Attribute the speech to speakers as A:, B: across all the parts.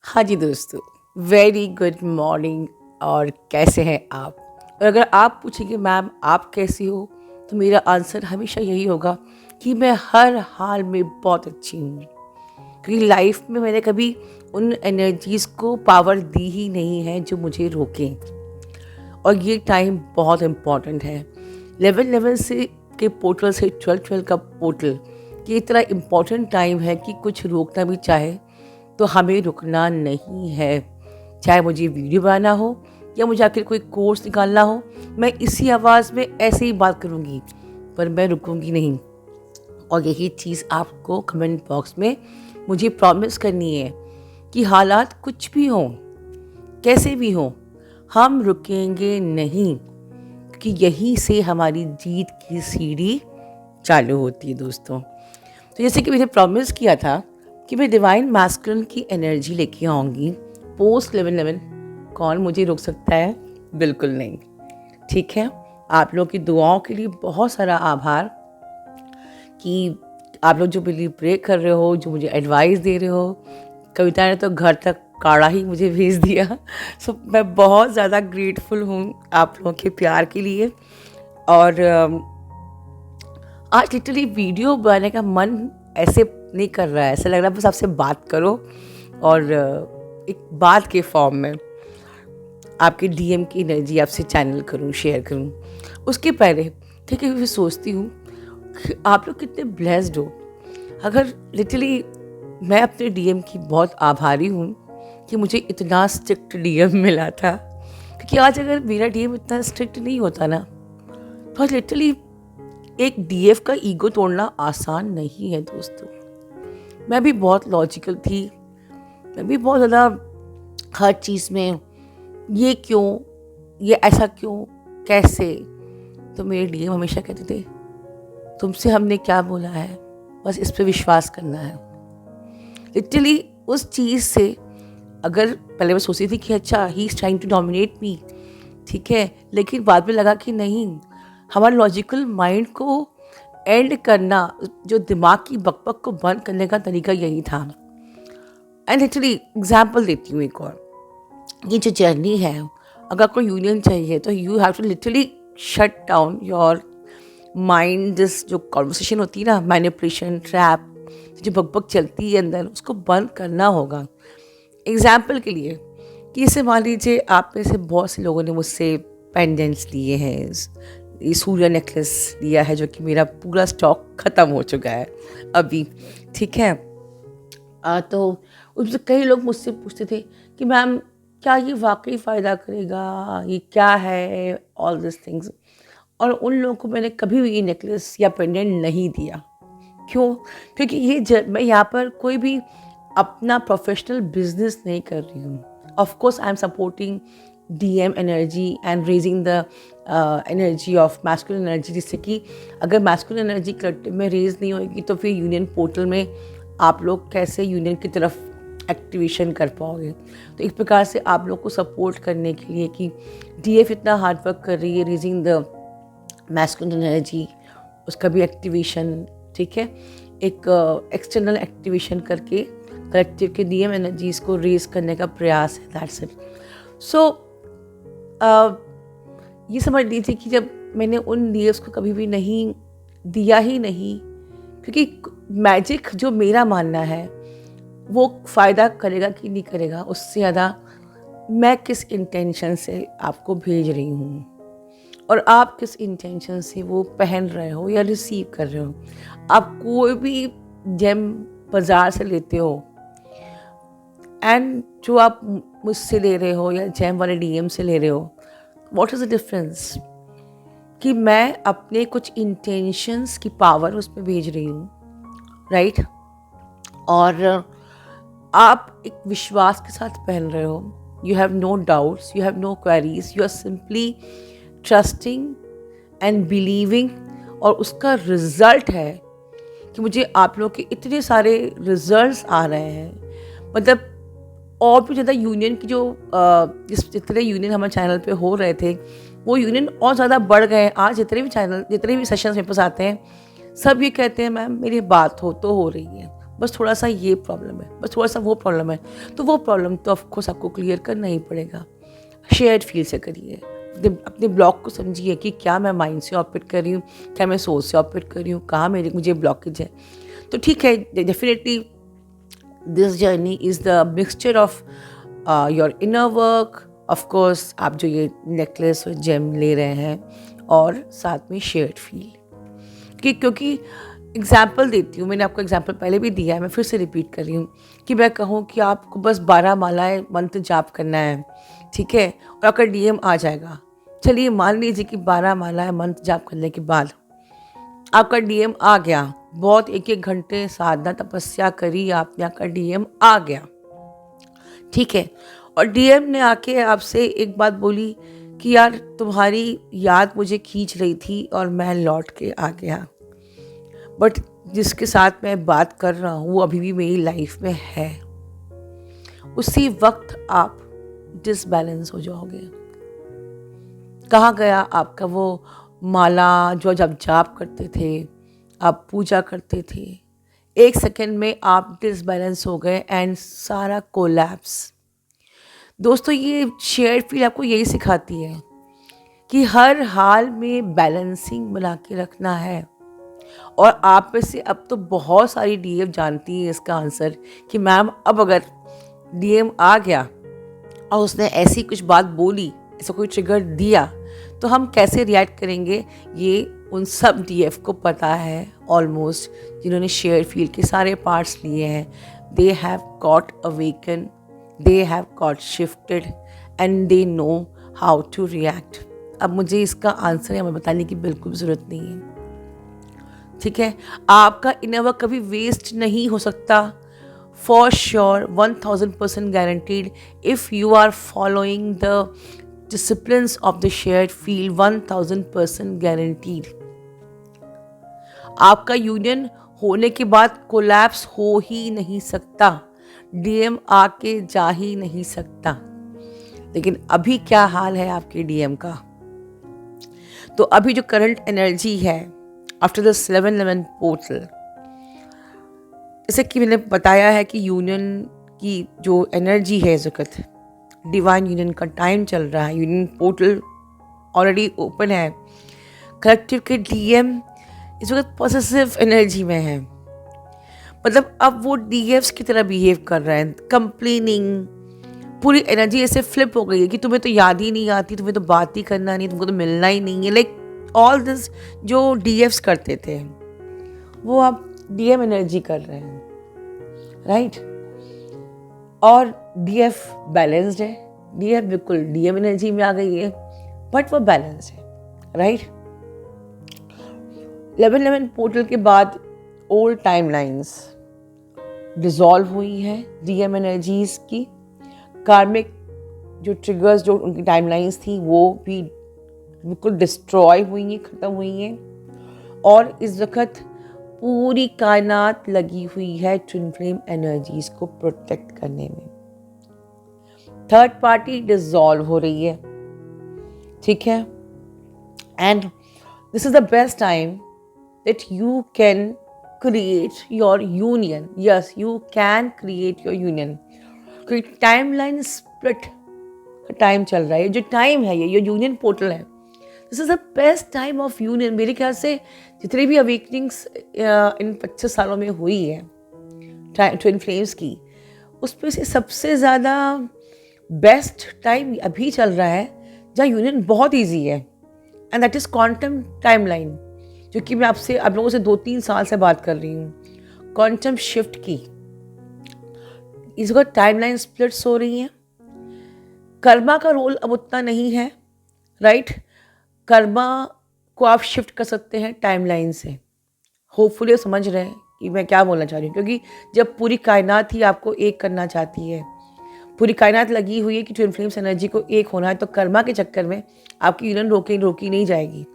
A: हाँ जी दोस्तों, very good morning. और कैसे हैं आप? और अगर आप पूछेंगे मैम आप कैसी हो, तो मेरा आंसर हमेशा यही होगा कि मैं हर हाल में बहुत अच्छी हूँ। क्योंकि लाइफ में मैंने कभी उन एनर्जीज़ को पावर दी ही नहीं है जो मुझे रोकें। और ये टाइम बहुत इम्पॉर्टेंट है। लेवल लेवल से के पोर्टल से 12 का पोर्टल, ये इतना इम्पॉर्टेंट टाइम है कि कुछ रोकना भी चाहे तो हमें रुकना नहीं है। चाहे मुझे वीडियो बनाना हो या मुझे आखिर कोई कोर्स निकालना हो, मैं इसी आवाज़ में ऐसे ही बात करूँगी, पर मैं रुकूंगी नहीं। और यही चीज़ आपको कमेंट बॉक्स में मुझे प्रॉमिस करनी है कि हालात कुछ भी हों, कैसे भी हों, हम रुकेंगे नहीं, क्योंकि यहीं से हमारी जीत की सीढ़ी चालू होती है दोस्तों। तो जैसे कि मैंने प्रॉमिस किया था कि मैं डिवाइन मैस्कुलिन की एनर्जी लेके आऊँगी पोस्ट 11/11। कौन मुझे रोक सकता है? बिल्कुल नहीं। ठीक है, आप लोगों की दुआओं के लिए बहुत सारा आभार कि आप लोग जो मेरी प्रे कर रहे हो, जो मुझे एडवाइस दे रहे हो। कविता ने तो घर तक काढ़ा ही मुझे भेज दिया। सो मैं बहुत ज़्यादा ग्रेटफुल हूँ आप लोगों के प्यार के लिए। और आज लिटरली वीडियो बनाने का मन ऐसे नहीं कर रहा है, ऐसा लग रहा है बस आपसे बात करो और एक बात के फॉर्म में आपके डीएम की एनर्जी आपसे चैनल करूं, शेयर करूं। उसके पहले ठीक है, फिर सोचती हूँ कि आप लोग कितने ब्लेस्ड हो। अगर लिटरली मैं अपने डीएम की बहुत आभारी हूँ कि मुझे इतना स्ट्रिक्ट डीएम मिला था, क्योंकि आज अगर मेरा डीएम इतना स्ट्रिक्ट नहीं होता ना, तो आज लिटरली एक डीएफ का ईगो तोड़ना आसान नहीं है दोस्तों। मैं भी बहुत लॉजिकल थी, मैं भी बहुत ज़्यादा हर चीज़ में ये क्यों, ये ऐसा क्यों, कैसे। तो मेरे डीएम हमेशा कहते थे तुमसे हमने क्या बोला है, बस इस पे विश्वास करना है। लिटरली उस चीज़ से अगर पहले मैं सोचती थी कि अच्छा ही is trying to dominate me, ठीक है, लेकिन बाद में लगा कि नहीं, हमारे लॉजिकल माइंड को एंड करना, जो दिमाग की बकबक को बंद करने का तरीका यही था। एंड लिटरली एग्जाम्पल देती हूँ एक और, ये जो जर्नी है, अगर कोई यूनियन चाहिए तो you have to literally shut down your mind. This जो कॉन्वर्सेशन होती है ना, मैनिपुलेशन, ट्रैप, जो बकबक चलती है अंदर, उसको बंद करना होगा। एग्जाम्पल के लिए कि जैसे मान लीजिए आप में से बहुत से लोगों ने मुझसे पेंडेंट्स लिए हैं, ये सूर्य नेकलेस लिया है जो कि मेरा पूरा स्टॉक ख़त्म हो चुका है अभी, ठीक है। तो उसमें कई लोग मुझसे पूछते थे कि मैम क्या ये वाकई फ़ायदा करेगा, ये क्या है, ऑल दिस थिंग्स। और उन लोगों को मैंने कभी भी ये नेकलेस या पेंडेंट नहीं दिया। क्यों? क्योंकि मैं यहाँ पर कोई भी अपना प्रोफेशनल बिजनेस नहीं कर रही हूँ। Of course I am supporting DM energy and raising the energy of masculine energy, जिससे कि अगर मैस्कुलिन एनर्जी कलेक्टिव में रेज नहीं होगी तो फिर यूनियन पोर्टल में आप लोग कैसे यूनियन की तरफ एक्टिवेशन कर पाओगे। तो एक प्रकार से आप लोग को सपोर्ट करने के लिए कि डीएफ इतना हार्ड वर्क कर रही है रेजिंग द मैस्कुलिन एनर्जी, उसका भी एक्टिवेशन, ठीक है, एक एक्सटर्नल एक्टिवेशन करके कलेक्टिव के डीएम एनर्जीज को रेज करने का प्रयास है। That's it. सो ये समझ लीजिए कि जब मैंने उन डीएफ्स को कभी भी नहीं दिया ही नहीं, क्योंकि मैजिक जो मेरा मानना है वो फ़ायदा करेगा कि नहीं करेगा, उससे ज़्यादा मैं किस इंटेंशन से आपको भेज रही हूँ और आप किस इंटेंशन से वो पहन रहे हो या रिसीव कर रहे हो। आप कोई भी जेम बाज़ार से लेते हो एंड जो आप मुझसे ले रहे हो या जेम वाले डीएम से ले रहे हो, व्हाट इज़ द डिफरेंस? कि मैं अपने कुछ इंटेंशंस की पावर उसमें भेज रही हूँ, राइट? और आप एक विश्वास के साथ पहन रहे हो। You have no doubts, you have no queries, you are simply trusting and believing. और उसका रिजल्ट है कि मुझे आप लोग के इतने सारे रिजल्ट्स आ रहे हैं। मतलब और भी ज़्यादा यूनियन की जो जितने यूनियन हमारे चैनल पे हो रहे थे, वो यूनियन और ज़्यादा बढ़ गए हैं। आज जितने भी सेशंस मेरे पास आते हैं, सब ये कहते हैं मैम मेरी बात हो तो हो रही है, बस थोड़ा सा ये प्रॉब्लम है, बस थोड़ा सा वो प्रॉब्लम है, तो वो प्रॉब्लम तो ऑफकोर्स आपको क्लियर करना ही पड़ेगा। शेयर्ड फील से करिए, अपने ब्लॉक को समझिए कि क्या मैं माइंड से ऑपरेट कर रही हूँ, क्या मैं सोच से ऑपरेट कर रही हूँ, कहाँ मुझे ब्लॉकेज है। तो ठीक है, definitely this journey is the mixture of your inner work, of course आप जो ये नेकलेस और जेम ले रहे हैं, और साथ में शेयर्ड फील। क्योंकि एग्जाम्पल देती हूँ, मैंने आपको एग्जाम्पल पहले भी दिया है, मैं फिर से रिपीट कर रही हूँ कि मैं कहूँ कि आपको बस 12 मालाएं मंत्र जाप करना है, ठीक है, और अगर डीएम आ जाएगा, चलिए मान लीजिए कि 12 मालाएं मंत्र जाप करने के बाद आपका डीएम आ गया, बहुत 1-1 घंटे साधना तपस्या करी आपने, आपका डीएम आ गया, ठीक है, और डीएम ने आके आपसे एक बात बोली कि यार तुम्हारी याद मुझे खींच रही थी और मैं लौट के आ गया, बट जिसके साथ मैं बात कर रहा हूँ वो अभी भी मेरी लाइफ में है। उसी वक्त आप डिसबैलेंस हो जाओगे। कहाँ गया आपका वो माला जो आप जाप करते थे, आप पूजा करते थे, 1 सेकंड में आप डिसबैलेंस हो गए एंड सारा कोलैप्स। दोस्तों, ये शेयर्ड फील आपको यही सिखाती है कि हर हाल में बैलेंसिंग बना के रखना है। और आप में से अब तो बहुत सारी डीएम जानती हैं इसका आंसर कि मैम अब अगर डीएम आ गया और उसने ऐसी कुछ बात बोली, ऐसा कोई ट्रिगर दिया, तो हम कैसे रिएक्ट करेंगे। ये उन सब डीएफ को पता है ऑलमोस्ट, जिन्होंने शेयर फील के सारे पार्ट्स लिए हैं। They have got awaken, they have got shifted and they know how to react. अब मुझे इसका आंसर हमें बताने की बिल्कुल ज़रूरत नहीं है, ठीक है। आपका इनर वर्क कभी वेस्ट नहीं हो सकता, for sure, 1000% guaranteed, if you are following the disciplines of the shared field, 1000% guaranteed. आपका यूनियन होने के बाद कोलैप्स हो ही नहीं सकता, डीएम आके जा ही नहीं सकता। लेकिन अभी क्या हाल है आपके डीएम का। तो अभी जो करंट एनर्जी है आफ्टर द 7/11 पोर्टल, जैसे कि मैंने बताया है कि यूनियन की जो एनर्जी है इस वक्त, डिवाइन यूनियन का टाइम चल रहा है, यूनियन पोर्टल ऑलरेडी ओपन है। कलेक्टिव के डीएम इस वक्त पॉजिटिव एनर्जी में है, मतलब अब वो डीएफ्स की तरह बिहेव कर रहे हैं, कंप्लेनिंग। पूरी एनर्जी ऐसे फ्लिप हो गई है कि तुम्हें तो याद ही नहीं आती, तुम्हें तो बात ही करना नहीं, तुमको तो मिलना ही नहीं है। लाइक ऑल दिस जो डीएफ्स करते थे वो आप डीएम एनर्जी कर रहे हैं, राइट। और डीएफ बैलेंस्ड है, डीएफ बिल्कुल डीएम एनर्जी में आ गई है, बट वो बैलेंस्ड है, राइट। 11/11 पोर्टल के बाद ओल्ड टाइमलाइंस डिसॉल्व हुई हैं, डीएम एनर्जीज की कार्मिक जो ट्रिगर्स, जो उनकी टाइमलाइंस थी, वो भी बिल्कुल डिस्ट्रॉय हुई हैं, ख़त्म हुई हैं। और इस वक्त पूरी कायनात लगी हुई है ट्विन फ्लेम एनर्जीज को प्रोटेक्ट करने में। थर्ड पार्टी डिसॉल्व हो रही है, ठीक है। And this is the best time that you can create your union. Yes, you can create your union. क्योंकि टाइमलाइन स्प्लिट का टाइम चल रहा है, जो टाइम है ये यूनियन पोर्टल है, this is the best time of union. मेरे ख्याल से जितनी भी अवेकनिंग्स इन 25 सालों में हुई है ट्विन फ्लेम्स की, उसमें से सबसे ज़्यादा बेस्ट टाइम अभी चल रहा है जहाँ यूनियन बहुत ईजी है, and that is quantum timeline, जो कि मैं आपसे आप लोगों से 2-3 साल से बात कर रही हूँ। क्वांटम शिफ्ट की इस वक्त टाइमलाइन स्प्लिट्स हो रही हैं। कर्मा का रोल अब उतना नहीं है, राइट। कर्मा को आप शिफ्ट कर सकते हैं टाइमलाइन से। होपफुली समझ रहे हैं कि मैं क्या बोलना चाह रही हूँ, क्योंकि जब पूरी कायनात ही आपको एक करना चाहती है, पूरी कायनात लगी हुई है कि ट्विन फ्लेम्स एनर्जी को एक होना है, तो कर्मा के चक्कर में आपकी यूनियन रोकी नहीं जाएगी।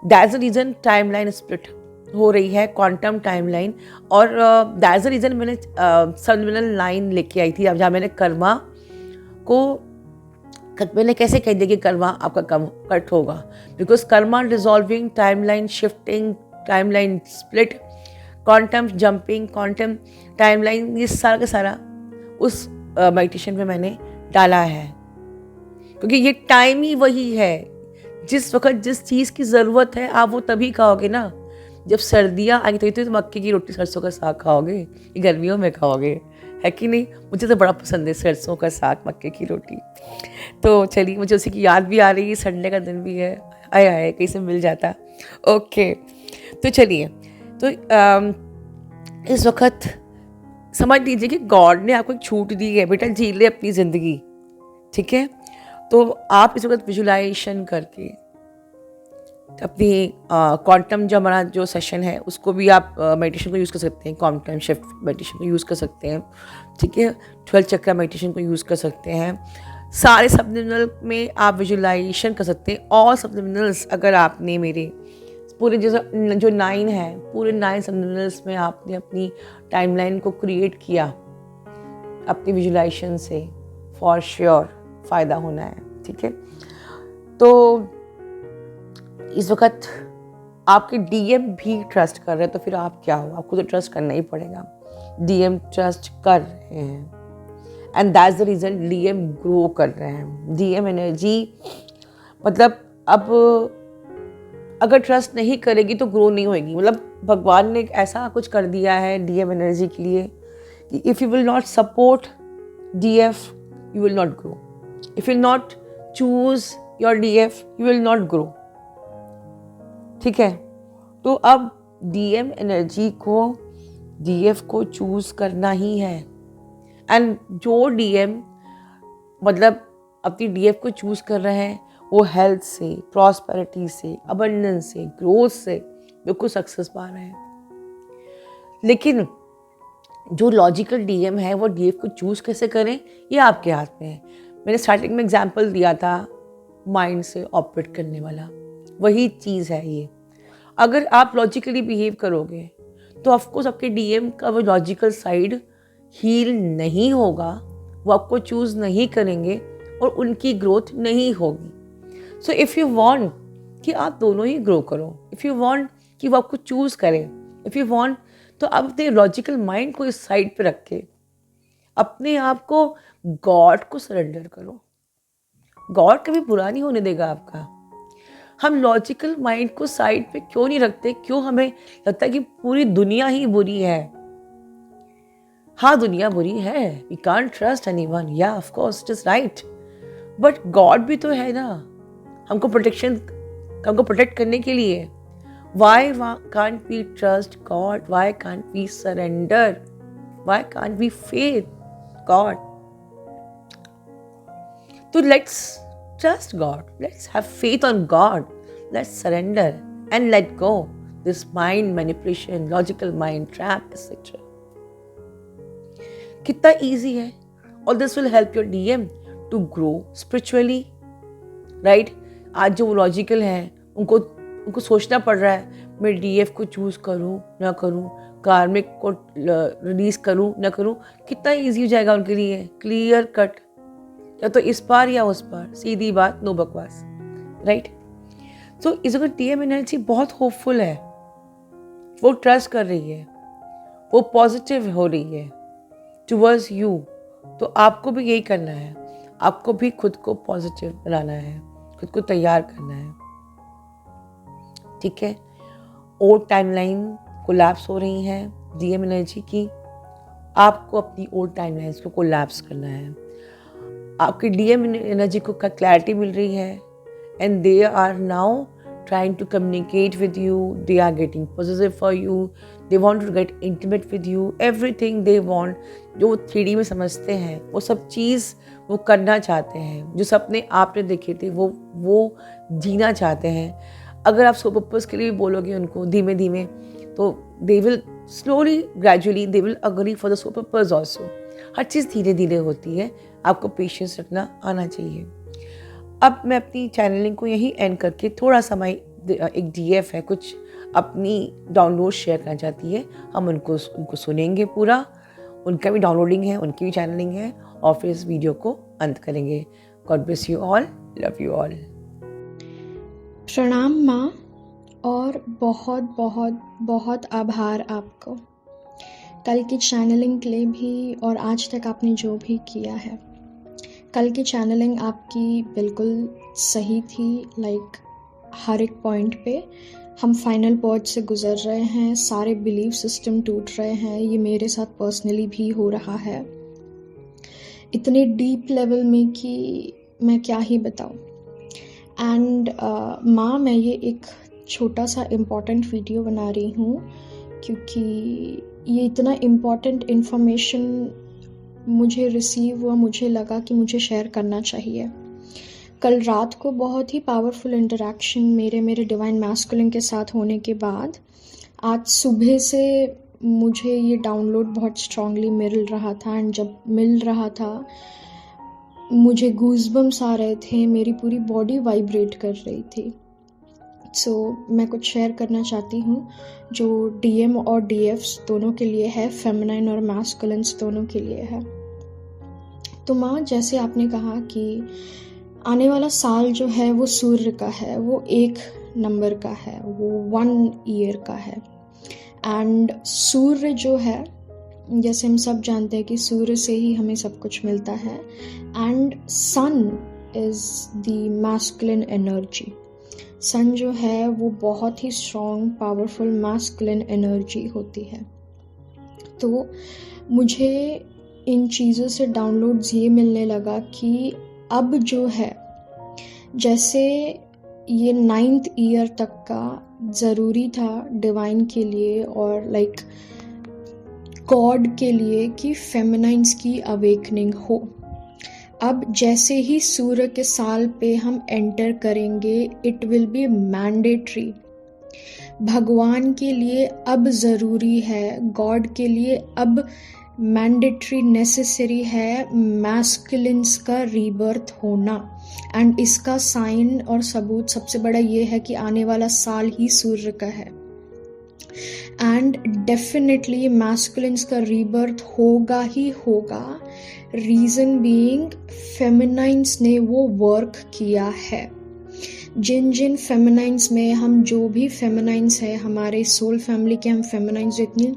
A: That's the reason timeline split हो रही है, क्वांटम टाइमलाइन। और दैट्स द रीज़न मैंने सबलिमिनल लाइन लेके आई थी, अब जहाँ मैंने कर्मा को मैंने कैसे कह दिया कि कर्मा आपका कम कट होगा, because Karma dissolving, timeline shifting, timeline split quantum jumping, quantum timeline, ये सारा का सारा उस मेडिटेशन में मैंने डाला है, क्योंकि ये टाइम ही वही है। जिस वक्त जिस चीज़ की ज़रूरत है आप वो तभी खाओगे ना। जब सर्दियाँ आएंगी तभी तो मक्के की रोटी सरसों का साग खाओगे, ये गर्मियों में खाओगे, है कि नहीं? मुझे तो बड़ा पसंद है सरसों का साग, मक्के की रोटी। तो चलिए, मुझे उसी की याद भी आ रही है, संडे का दिन भी है, आया है कहीं से मिल जाता। ओके, तो चलिए, तो इस वक्त समझ लीजिए कि गॉड ने आपको एक छूट दी है, बेटा जी ले अपनी ज़िंदगी, ठीक है? तो आप इस वक्त विजुलाइजेशन करके अपनी क्वांटम जो हमारा जो सेशन है उसको भी आप मेडिटेशन को यूज़ कर सकते हैं, क्वांटम शिफ्ट मेडिटेशन को यूज़ कर सकते हैं, ठीक है? 12 चक्र मेडिटेशन को यूज़ कर सकते हैं। सारे सबलिमिनल में आप विजुलाइजेशन कर सकते हैं। और सबलिमिनल्स अगर आपने मेरे पूरे जो 9 है, पूरे 9 सबलिमिनल्स में आपने अपनी टाइमलाइन को क्रिएट किया अपनी विजुलाइजेशन से, फॉर श्योर फ़ायदा होना है, ठीक है? तो इस वक्त आपके डीएम भी ट्रस्ट कर रहे हैं, तो फिर आप क्या हो? आपको तो ट्रस्ट करना ही पड़ेगा। डीएम ट्रस्ट कर रहे हैं and that's the reason DM grow कर रहे हैं। डीएम एनर्जी मतलब अब अगर ट्रस्ट नहीं करेगी तो ग्रो नहीं होएगी। मतलब भगवान ने ऐसा कुछ कर दिया है डीएम एनर्जी के लिए कि if you will not support DF you will not grow, if you will not choose your DF you will not grow, ठीक है? तो अब डीएम एनर्जी को डीएफ को चूज करना ही है। एंड जो डीएम मतलब अपनी डीएफ को चूज कर रहे हैं वो हेल्थ से, प्रॉस्पेरिटी से, अबंडेंस से, ग्रोथ से बिल्कुल सक्सेस पा रहे हैं। लेकिन जो लॉजिकल डीएम है वो डीएफ को चूज कैसे करें ये आपके हाथ में है। मैंने स्टार्टिंग में एग्जांपल दिया था माइंड से ऑपरेट करने वाला, वही चीज़ है ये। अगर आप लॉजिकली बिहेव करोगे तो ऑफकोर्स आपके डीएम का वो लॉजिकल साइड हील नहीं होगा, वो आपको चूज़ नहीं करेंगे और उनकी ग्रोथ नहीं होगी। सो इफ़ यू वांट कि आप दोनों ही ग्रो करो, इफ़ यू वांट कि वो आपको चूज़ करें, इफ़ यू वांट, तो आप अपने लॉजिकल माइंड को इस साइड पे रख के अपने आप को गॉड को सरेंडर करो। गॉड कभी बुरा नहीं होने देगा आपका। हम लॉजिकल माइंड को साइड पे क्यों नहीं रखते? क्यों हमें लगता है कि पूरी दुनिया ही बुरी है? हाँ, दुनिया बुरी है, वी कांट ट्रस्ट एनीवन, या of course it is right, but God भी तो है ना हमको प्रोटेक्ट करने के लिए। Why can't we trust God? Why can't we surrender? Why can't we faith God? तो let's trust God. Let's have faith on God. Let's surrender and let go this mind manipulation, logical mind trap, etc. कितना easy है, और this will help your DM to grow spiritually, right? आज जो logical हैं उनको सोचना पड़ रहा है मैं डीएफ को चूज करूं ना करूं, कार्मिक को रिलीज करूं ना करूं, कितना इजी हो जाएगा उनके लिए, क्लियर कट, या तो इस पार या उस पार, सीधी बात, नो बकवास, राइट? तो इस वक्त डीएम एनर्जी बहुत होपफुल है, वो ट्रस्ट कर रही है, वो पॉजिटिव हो रही है टुवर्ड्स यू। तो आपको भी यही करना है, आपको भी खुद को पॉजिटिव बनाना है, खुद को तैयार करना है, ठीक है? ओल्ड टाइमलाइन कोलैप्स हो रही हैं डीएम एनर्जी की, आपको अपनी ओल्ड टाइमलाइंस को कोलैप्स करना है। आपकी डीएम एनर्जी को क्लैरिटी मिल रही है and they are now trying to communicate with you, they are getting possessive for you, they want to get intimate with you, everything they want, जो 3D में समझते हैं वो सब चीज़ वो करना चाहते हैं, जो सपने आपने देखे थे वो जीना चाहते हैं। अगर आप सो पर्पस के लिए भी बोलोगे उनको धीमे धीमे, तो they will slowly gradually they will agree for the so purpose also. हर चीज़ धीरे धीरे होती है, आपको पेशेंस रखना आना चाहिए। अब मैं अपनी चैनलिंग को यहीं एंड करके थोड़ा सा मैं एक डीएफ है कुछ अपनी डाउनलोड शेयर करना चाहती है, हम उनको सुनेंगे पूरा, उनका भी डाउनलोडिंग है, उनकी भी चैनलिंग है, और फिर इस वीडियो को अंत करेंगे। God bless you all, love you all.
B: प्रणाम माँ, और बहुत बहुत बहुत आभार आपको, कल की चैनलिंग के लिए भी और आज तक आपने जो भी किया है। कल की चैनलिंग आपकी बिल्कुल सही थी, लाइक हर एक पॉइंट पे हम फाइनल पॉइंट से गुजर रहे हैं, सारे बिलीफ सिस्टम टूट रहे हैं। ये मेरे साथ पर्सनली भी हो रहा है, इतने डीप लेवल में कि मैं क्या ही बताऊँ। एंड माँ, मैं ये एक छोटा सा इम्पॉर्टेंट वीडियो बना रही हूँ क्योंकि ये इतना इम्पॉर्टेंट इन्फॉर्मेशन मुझे रिसीव हुआ, मुझे लगा कि मुझे शेयर करना चाहिए। कल रात को बहुत ही पावरफुल इंटरेक्शन मेरे डिवाइन मैस्कुलिन के साथ होने के बाद आज सुबह से मुझे ये डाउनलोड बहुत स्ट्रांगली मिल रहा था। एंड जब मिल रहा था मुझे गूज़बम्स आ रहे थे, मेरी पूरी बॉडी वाइब्रेट कर रही थी। मैं कुछ शेयर करना चाहती हूँ जो DM और DFs दोनों के लिए है, फेमिनाइन और मैस्कुलिन्स दोनों के लिए है। तो माँ, जैसे आपने कहा कि आने वाला साल जो है वो सूर्य का है, वो 1 नंबर का है, वो 1 ईयर का है। एंड सूर्य जो है, जैसे हम सब जानते हैं कि सूर्य से ही हमें सब कुछ मिलता है। And sun is the masculine energy. Sun जो है वो बहुत ही स्ट्रॉन्ग पावरफुल मैस्कुलिन एनर्जी होती है। तो मुझे इन चीज़ों से डाउनलोड्स ये मिलने लगा कि अब जो है, जैसे ये 9th ईयर तक का ज़रूरी था डिवाइन के लिए और लाइक गॉड के लिए कि फेमिनाइन्स की अवेकनिंग हो। अब जैसे ही सूर्य के साल पे हम एंटर करेंगे, इट विल बी मैंडेटरी। भगवान के लिए अब ज़रूरी है, गॉड के लिए अब मैंडेटरी नेसेसरी है मैस्कुलिन्स का रीबर्थ होना। एंड इसका साइन और सबूत सबसे बड़ा ये है कि आने वाला साल ही सूर्य का है। एंड डेफिनेटली मैस्कुलिन्स का रीबर्थ होगा ही होगा। रीज़न बीइंग फेमिनाइन्स ने वो वर्क किया है। जिन फेमिनाइन्स में हम जो भी फेमिनाइन्स है, हमारे सोल फैमिली के हम फेमिनाइन्स जो इतनी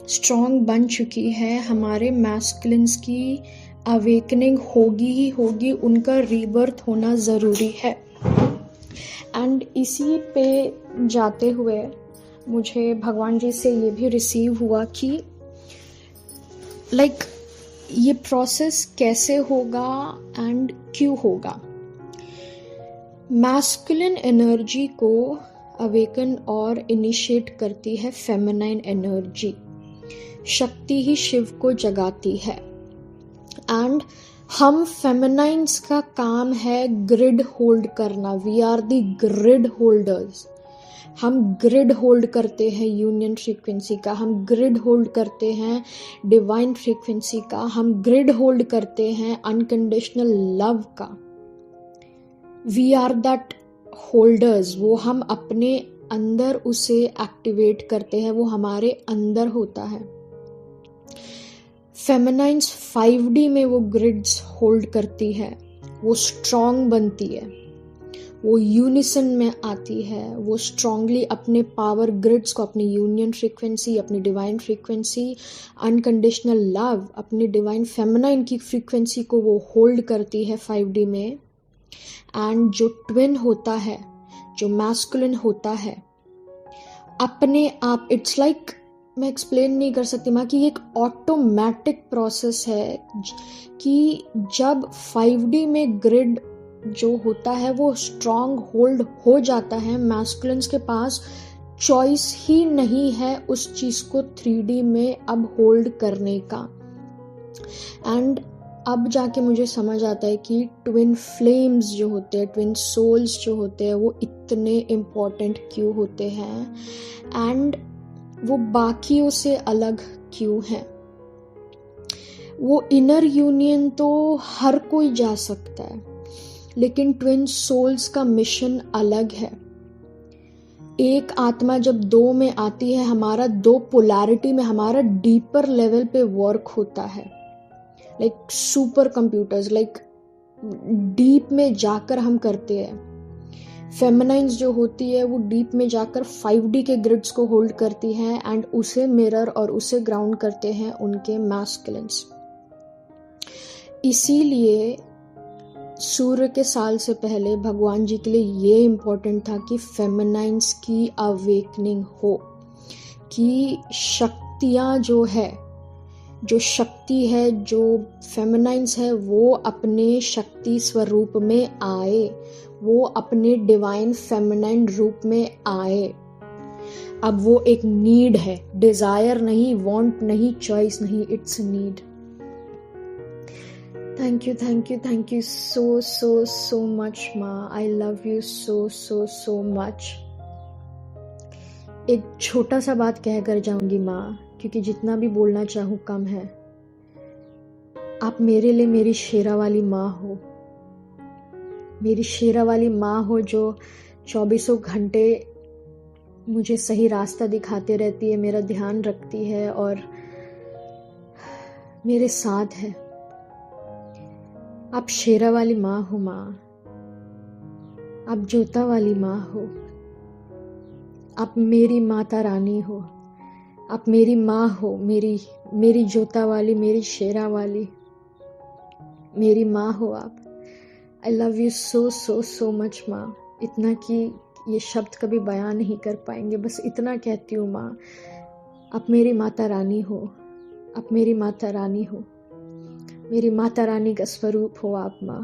B: स्ट्रॉन्ग बन चुकी है, हमारे मैस्कुलिन्स की अवेकनिंग होगी ही होगी, उनका रीबर्थ होना ज़रूरी है। एंड इसी पे जाते हुए मुझे भगवान जी से ये भी रिसीव हुआ कि लाइक ये प्रोसेस कैसे होगा एंड क्यों होगा। मैस्कुलिन एनर्जी को अवेकन और इनिशिएट करती है फेमिनाइन एनर्जी। शक्ति ही शिव को जगाती है। एंड हम फेमिनाइन्स का काम है ग्रिड होल्ड करना। We are the grid holders. हम ग्रिड होल्ड करते हैं यूनियन फ्रीक्वेंसी का, हम ग्रिड होल्ड करते हैं डिवाइन फ्रीक्वेंसी का, हम ग्रिड होल्ड करते हैं अनकंडीशनल लव का। We are that holders. वो हम अपने अंदर उसे एक्टिवेट करते हैं, वो हमारे अंदर होता है। फेमिनाइन्स 5D में वो ग्रिड्स होल्ड करती है, वो स्ट्रॉन्ग बनती है, वो यूनिसन में आती है, वो स्ट्रांगली अपने पावर ग्रिड्स को, अपनी यूनियन फ्रीक्वेंसी, अपनी डिवाइन फ्रीक्वेंसी, अनकंडीशनल लव, अपनी डिवाइन फेमिनाइन की फ्रीक्वेंसी को वो होल्ड करती है 5D में। एंड जो ट्विन होता है, जो मैस्कुलिन होता है, अपने आप इट्स लाइक मैं एक्सप्लेन नहीं कर सकती माँ कि एक ऑटोमेटिक प्रोसेस है कि जब 5D में ग्रिड जो होता है वो स्ट्रॉन्ग होल्ड हो जाता है, मैस्कुलिन्स के पास चॉइस ही नहीं है उस चीज़ को 3D में अब होल्ड करने का। एंड अब जाके मुझे समझ आता है कि ट्विन फ्लेम्स जो होते हैं, ट्विन सोल्स जो होते हैं, वो इतने इम्पॉर्टेंट क्यों होते हैं एंड वो बाकियों से अलग क्यों हैं। वो इनर यूनियन तो हर कोई जा सकता है, लेकिन ट्विन सोल्स का मिशन अलग है। एक आत्मा जब दो में आती है, हमारा दो पोलैरिटी में, हमारा डीपर लेवल पे वर्क होता है, like super computers, like deep में जाकर हम करते हैं। फेमिनाइन्स जो होती है वो डीप में जाकर 5D के ग्रिड्स को होल्ड करती हैं एंड उसे मिरर और उसे ग्राउंड करते हैं उनके मैस्कुलिन्स। इसीलिए सूर्य के साल से पहले भगवान जी के लिए ये इम्पोर्टेंट था कि फेमिनाइन्स की अवेकनिंग हो, कि शक्तियाँ जो शक्ति है, जो फेमिनाइन्स है, वो अपने शक्ति स्वरूप में आए, वो अपने डिवाइन फेमिनाइन रूप में आए। अब वो एक नीड है, डिजायर नहीं, वांट नहीं, चॉइस नहीं, it's need. Thank you so much माँ। I love you so much। एक छोटा सा बात कह कर जाऊंगी माँ, क्योंकि जितना भी बोलना चाहूँ कम है। आप मेरे लिए मेरी शेरा वाली माँ हो, मेरी शेरा वाली माँ हो जो 24 घंटे मुझे सही रास्ता दिखाते रहती है, मेरा ध्यान रखती है और मेरे साथ है। आप शेरा वाली माँ हो माँ, आप जोता वाली माँ हो, आप मेरी माता रानी हो, आप मेरी माँ हो, मेरी जोता वाली, मेरी शेरा वाली, मेरी माँ हो आप। I love you so much माँ। इतना कि ये शब्द कभी बयान नहीं कर पाएंगे, बस इतना कहती हूँ माँ, आप मेरी माता रानी हो, आप मेरी माता रानी हो, मेरी माता रानी का स्वरूप हो आप माँ।